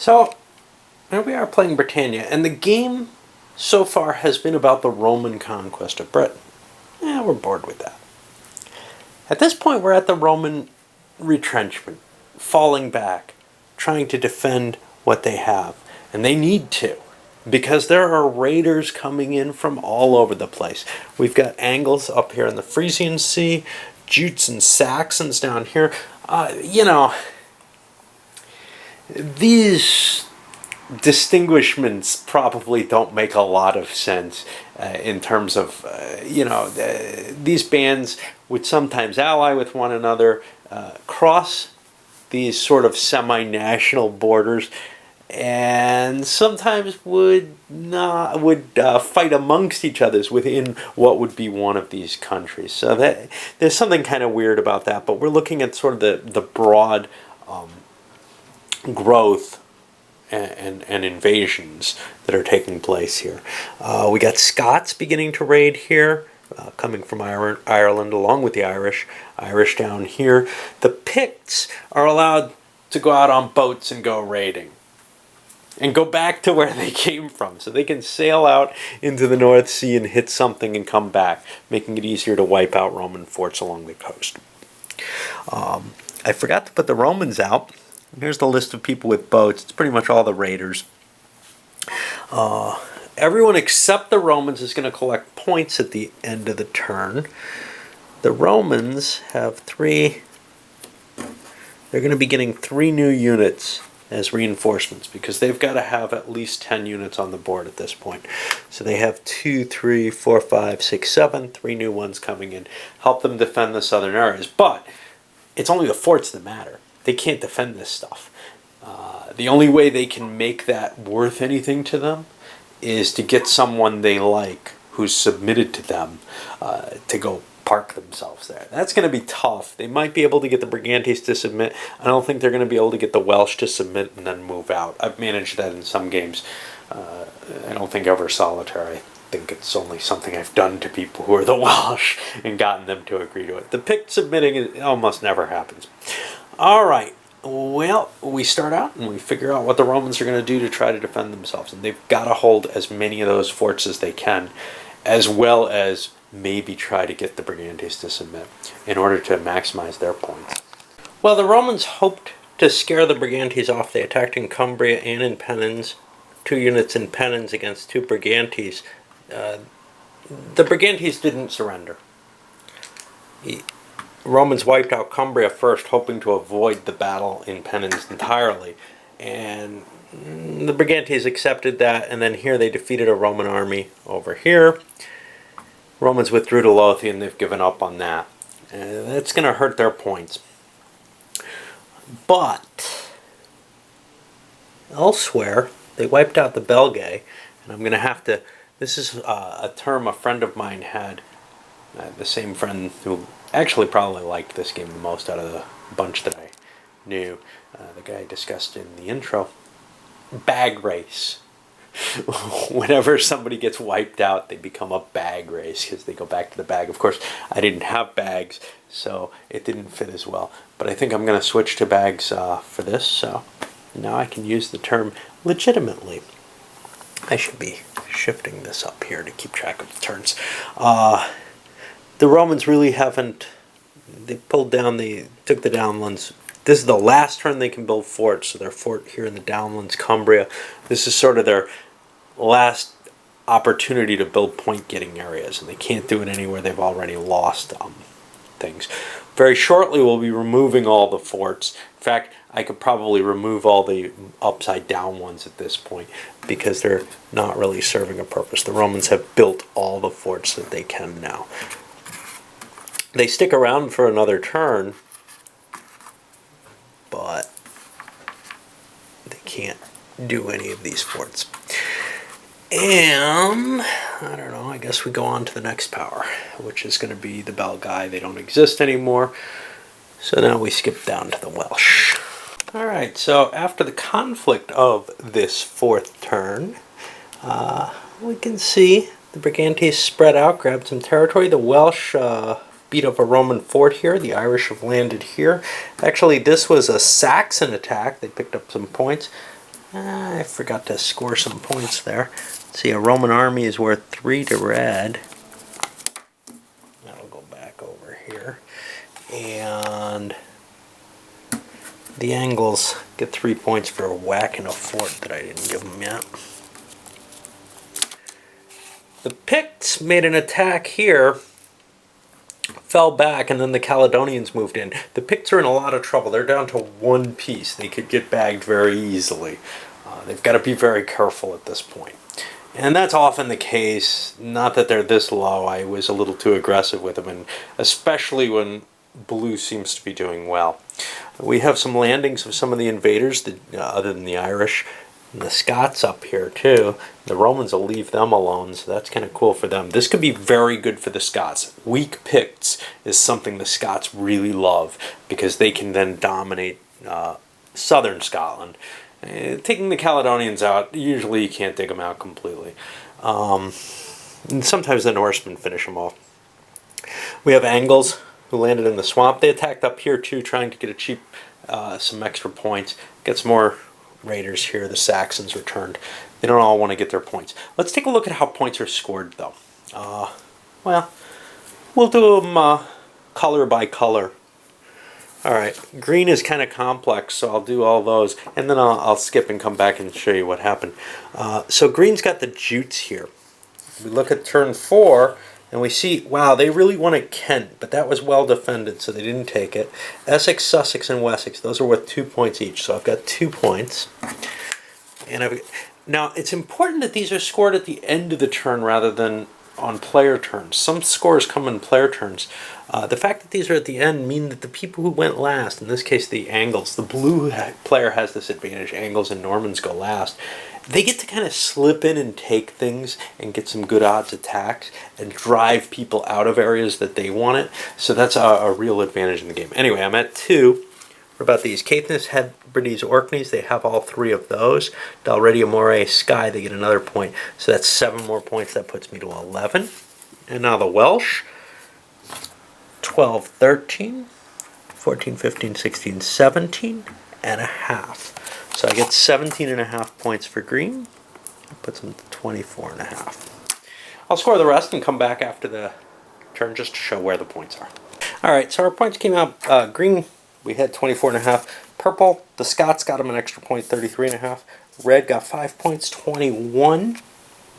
So, here we are playing Britannia, and the game so far has been about the Roman conquest of Britain. We're bored with that. At this point, we're at the Roman retrenchment, falling back, trying to defend what they have. And they need to, because there are raiders coming in from all over the place. We've got Angles up here in the Frisian Sea, Jutes and Saxons down here. These distinguishments probably don't make a lot of sense in terms of, these bands would sometimes ally with one another, cross these sort of semi-national borders, and sometimes would fight amongst each other within what would be one of these countries. So there's something kind of weird about that, but we're looking at sort of the broad growth and invasions that are taking place here. We got Scots beginning to raid here, coming from Ireland along with the Irish down here. The Picts are allowed to go out on boats and go raiding and go back to where they came from, so they can sail out into the North Sea and hit something and come back, making it easier to wipe out Roman forts along the coast. I forgot to put the Romans out. Here's the list of people with boats. It's pretty much all the raiders. Everyone except the Romans is going to collect points at the end of the turn. The Romans have they're going to be getting 3 new units as reinforcements, because they've got to have at least 10 units on the board at this point. So they have 2, 3, 4, 5, 6, 7, 3 new ones coming in. Help them defend the southern areas. But it's only the forts that matter. They can't defend this stuff. The only way they can make that worth anything to them is to get someone they like who's submitted to them to go park themselves there. That's going to be tough. They might be able to get the Brigantes to submit. I don't think they're going to be able to get the Welsh to submit and then move out. I've managed that in some games. I don't think ever solitaire. I think it's only something I've done to people who are the Welsh and gotten them to agree to it. The Pict submitting, it almost never happens. All right. Well, we start out and we figure out what the Romans are going to do to try to defend themselves. And they've got to hold as many of those forts as they can, as well as maybe try to get the Brigantes to submit in order to maximize their points. Well, the Romans hoped to scare the Brigantes off. They attacked in Cumbria and in Pennines, 2 units in Pennines against 2 Brigantes. The Brigantes didn't surrender. Romans wiped out Cumbria first, hoping to avoid the battle in Pennines entirely. And the Brigantes accepted that, and then here they defeated a Roman army over here. Romans withdrew to Lothian, and they've given up on that. That's going to hurt their points. But elsewhere, they wiped out the Belgae, and I'm going to have to... This is a term a friend of mine had, the same friend who actually probably liked this game the most out of the bunch that I knew. The guy I discussed in the intro. Bag race. Whenever somebody gets wiped out, they become a bag race because they go back to the bag. Of course, I didn't have bags, so it didn't fit as well. But I think I'm going to switch to bags for this, so now I can use the term legitimately. I should be shifting this up here to keep track of the turns. The Romans really haven't, they pulled down, they took the downlands. This is the last turn they can build forts, so their fort here in the downlands, Cumbria. This is sort of their last opportunity to build point-getting areas, and they can't do it anywhere they've already lost things. Very shortly we'll be removing all the forts. In fact, I could probably remove all the upside-down ones at this point because they're not really serving a purpose. The Romans have built all the forts that they can now. They stick around for another turn, but they can't do any of these forts. And, I don't know, I guess we go on to the next power, which is going to be the Belgae. They don't exist anymore, so now we skip down to the Welsh. Alright, so after the conflict of this 4th turn, we can see the Brigantes spread out, grabbed some territory. The Welsh beat up a Roman fort here. The Irish have landed here. Actually, this was a Saxon attack. They picked up some points. I forgot to score some points there. Let's see, a Roman army is worth 3 to red. That'll go back over here. And the Angles get 3 points for whacking a fort that I didn't give them yet. The Picts made an attack here, fell back, and then the Caledonians moved in. The Picts are in a lot of trouble. They're down to 1 piece. They could get bagged very easily. They've got to be very careful at this point. And that's often the case. Not that they're this low. I was a little too aggressive with them, and especially when blue seems to be doing well. We have some landings of some of the invaders, other than the Irish. And the Scots up here too. The Romans will leave them alone, so that's kind of cool for them. This could be very good for the Scots. Weak Picts is something the Scots really love because they can then dominate southern Scotland. Taking the Caledonians out, usually you can't take them out completely. And sometimes the Norsemen finish them off. We have Angles who landed in the swamp. They attacked up here too, trying to get a cheap, some extra points. Get some more raiders here. The Saxons returned. They don't all want to get their points. Let's take a look at how points are scored though. Well, we'll do them color by color. Alright, green is kind of complex, so I'll do all those, and then I'll skip and come back and show you what happened. So green's got the Jutes here. We look at turn 4, and we see, wow, they really wanted Kent, but that was well defended, so they didn't take it. Essex, Sussex, and Wessex, those are worth 2 points each, so I've got 2 points. And now, it's important that these are scored at the end of the turn rather than on player turns. Some scores come in player turns. The fact that these are at the end mean that the people who went last, in this case the Angles, the blue player has this advantage. Angles and Normans go last. They get to kind of slip in and take things and get some good odds attacks and drive people out of areas that they want it. So that's a real advantage in the game. Anyway, I'm at 2. What about these? Caithness, Hebrides, Orkneys, they have all 3 of those. Dalridia, Moray, Skye, they get another point. So that's 7 more points. That puts me to 11. And now the Welsh. 12, 13, 14, 15, 16, 17 and a half. So I get 17 and a half points for green. That puts them to 24 and a half. I'll score the rest and come back after the turn just to show where the points are. Alright, so our points came out. Green, we had 24 and a half. Purple, the Scots got them an extra point, 33 and a half. Red got 5 points, 21.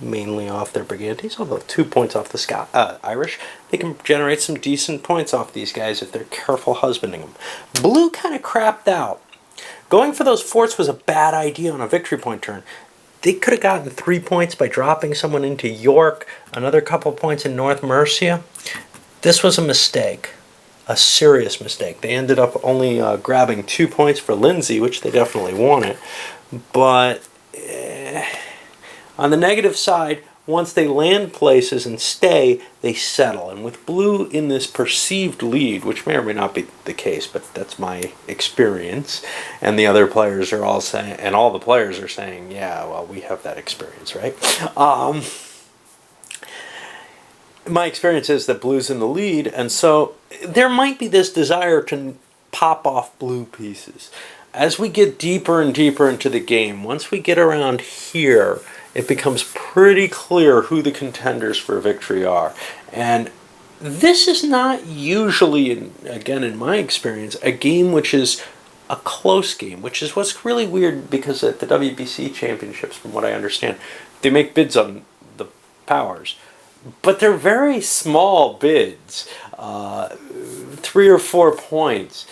Mainly off their Brigantes, although 2 points off the Irish. They can generate some decent points off these guys if they're careful husbanding them. Blue kind of crapped out. Going for those forts was a bad idea on a victory point turn. They could have gotten 3 points by dropping someone into York, another couple points in North Mercia. This was a mistake, a serious mistake. They ended up only grabbing 2 points for Lindsay, which they definitely wanted, but on the negative side, once they land places and stay, they settle. And with blue in this perceived lead, which may or may not be the case, but that's my experience, and the other players are all saying, and all the players are saying, yeah, well, we have that experience, right? My experience is that blue's in the lead, and so there might be this desire to pop off blue pieces. As we get deeper and deeper into the game, once we get around here, it becomes pretty clear who the contenders for victory are. And this is not usually, again in my experience, a game which is a close game, which is what's really weird because at the WBC championships, from what I understand, they make bids on the powers. But they're very small bids, 3 or 4 points.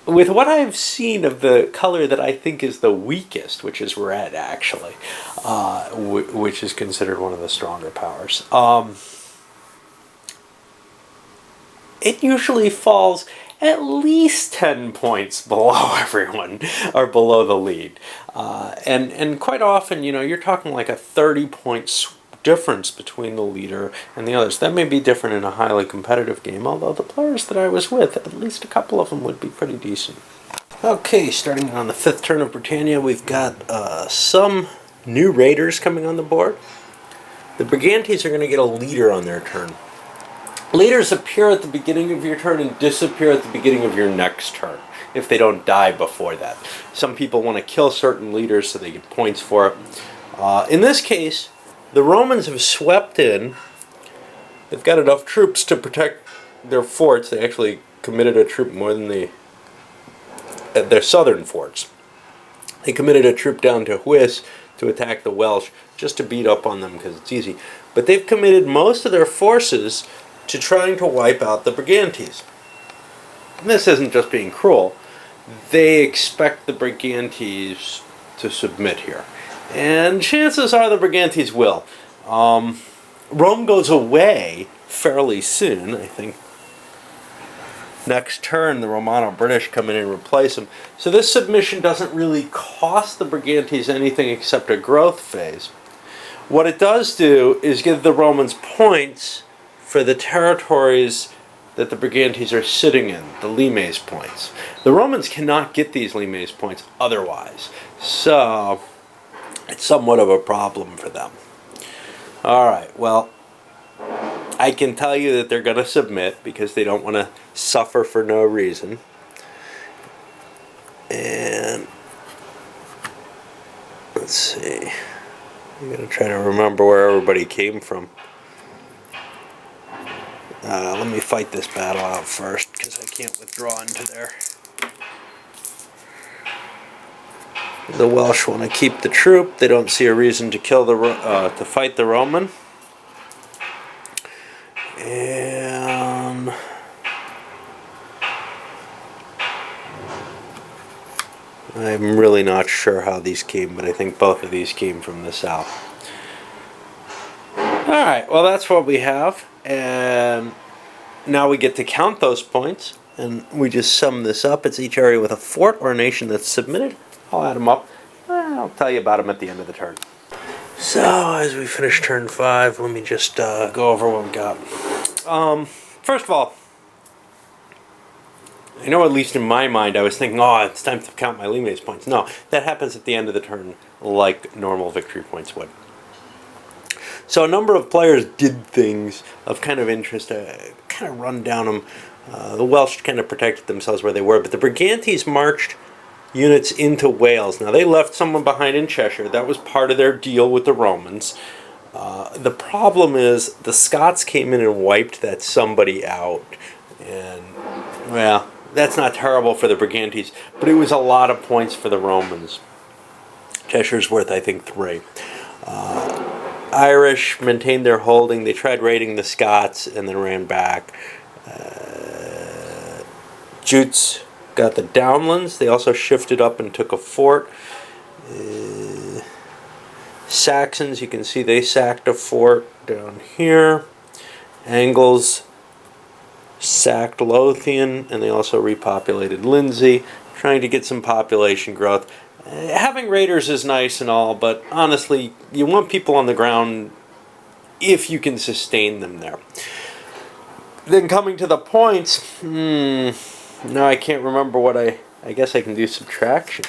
With what I've seen of the color that I think is the weakest, which is red actually, which is considered one of the stronger powers, it usually falls at least 10 points below everyone, or below the lead. And quite often, you know, you're talking like a 30-point difference between the leader and the others. That may be different in a highly competitive game, although the players that I was with, at least a couple of them would be pretty decent. Okay, starting on the 5th turn of Britannia, we've got some new raiders coming on the board. The Brigantes are going to get a leader on their turn. Leaders appear at the beginning of your turn and disappear at the beginning of your next turn. if they don't die before that. Some people want to kill certain leaders so they get points for it. In this case, the Romans have swept in. They've got enough troops to protect their forts. They actually committed a troop more than their southern forts. They committed a troop down to Huis to attack the Welsh, just to beat up on them because it's easy. But they've committed most of their forces to trying to wipe out the Brigantes. And this isn't just being cruel. They expect the Brigantes to submit here. And chances are the Brigantes will. Rome goes away fairly soon, I think. Next turn, the Romano-British come in and replace them. So this submission doesn't really cost the Brigantes anything except a growth phase. What it does do is give the Romans points for the territories that the Brigantes are sitting in, the limes points. The Romans cannot get these limes points otherwise. So it's somewhat of a problem for them. Alright, well, I can tell you that they're going to submit because they don't want to suffer for no reason. And let's see. I'm going to try to remember where everybody came from. Let me fight this battle out first because I can't withdraw into there. The Welsh want to keep the troop. They don't see a reason to kill to fight the Roman. And I'm really not sure how these came, but I think both of these came from the south. Alright, well that's what we have. And now we get to count those points. And we just sum this up. It's each area with a fort or a nation that's submitted. I'll add them up. I'll tell you about them at the end of the turn. So, as we finish turn 5, let me just go over what we got. First of all, I know at least in my mind I was thinking, oh, it's time to count my limes points. No, that happens at the end of the turn like normal victory points would. So a number of players did things of kind of interest, kind of run down them. The Welsh kind of protected themselves where they were, but the Brigantes marched units into Wales. Now, they left someone behind in Cheshire. That was part of their deal with the Romans. The problem is the Scots came in and wiped that somebody out. And, well, that's not terrible for the Brigantes, but it was a lot of points for the Romans. Cheshire's worth, I think, 3. Irish maintained their holding. They tried raiding the Scots and then ran back. Jutes got the downlands. They also shifted up and took a fort. Saxons, you can see they sacked a fort down here. Angles sacked Lothian, and they also repopulated Lindsey, trying to get some population growth. Having raiders is nice and all, but honestly, you want people on the ground if you can sustain them there. Then coming to the points, no, I can't remember what I guess I can do subtraction.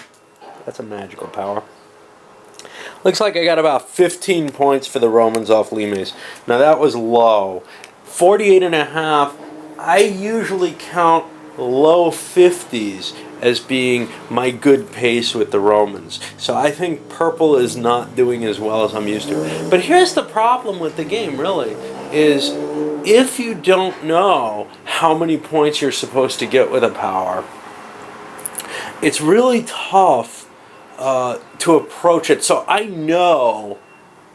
That's a magical power. Looks like I got about 15 points for the Romans off limes. Now that was low. 48.5, I usually count low 50s as being my good pace with the Romans. So I think purple is not doing as well as I'm used to. But here's the problem with the game, really, is if you don't know how many points you're supposed to get with a power, it's really tough to approach it. So I know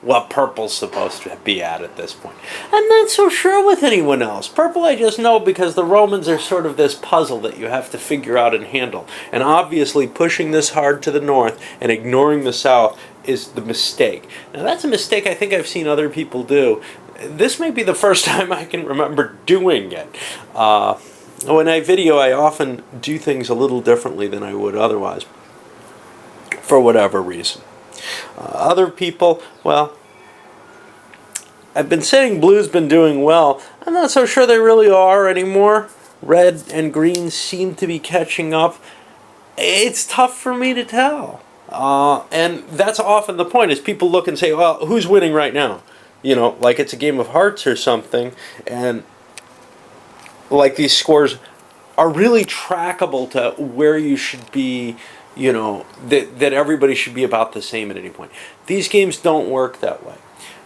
what purple's supposed to be at this point. I'm not so sure with anyone else. Purple I just know because the Romans are sort of this puzzle that you have to figure out and handle. And obviously pushing this hard to the north and ignoring the south is the mistake. Now that's a mistake I think I've seen other people do. This may be the first time I can remember doing it. When I video, I often do things a little differently than I would otherwise, for whatever reason. Other people, well, I've been saying blue's been doing well. I'm not so sure they really are anymore. Red and green seem to be catching up. It's tough for me to tell. And that's often the point, is people look and say, well, who's winning right now? You know, like it's a game of hearts or something, and like these scores are really trackable to where you should be, that everybody should be about the same at any point. These games don't work that way.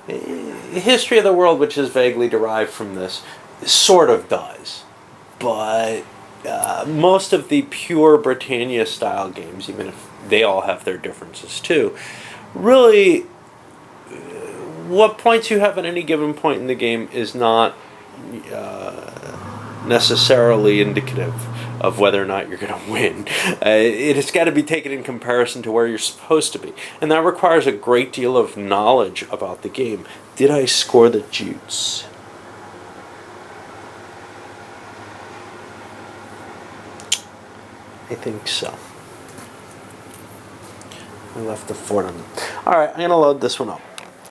The History of the World, which is vaguely derived from this, sort of does. But most of the pure Britannia style games, even if they all have their differences too, really what points you have at any given point in the game is not necessarily indicative of whether or not you're going to win. It has got to be taken in comparison to where you're supposed to be. And that requires a great deal of knowledge about the game. Did I score the jutes? I think so. I left the fort on them. Alright, I'm going to load this one up.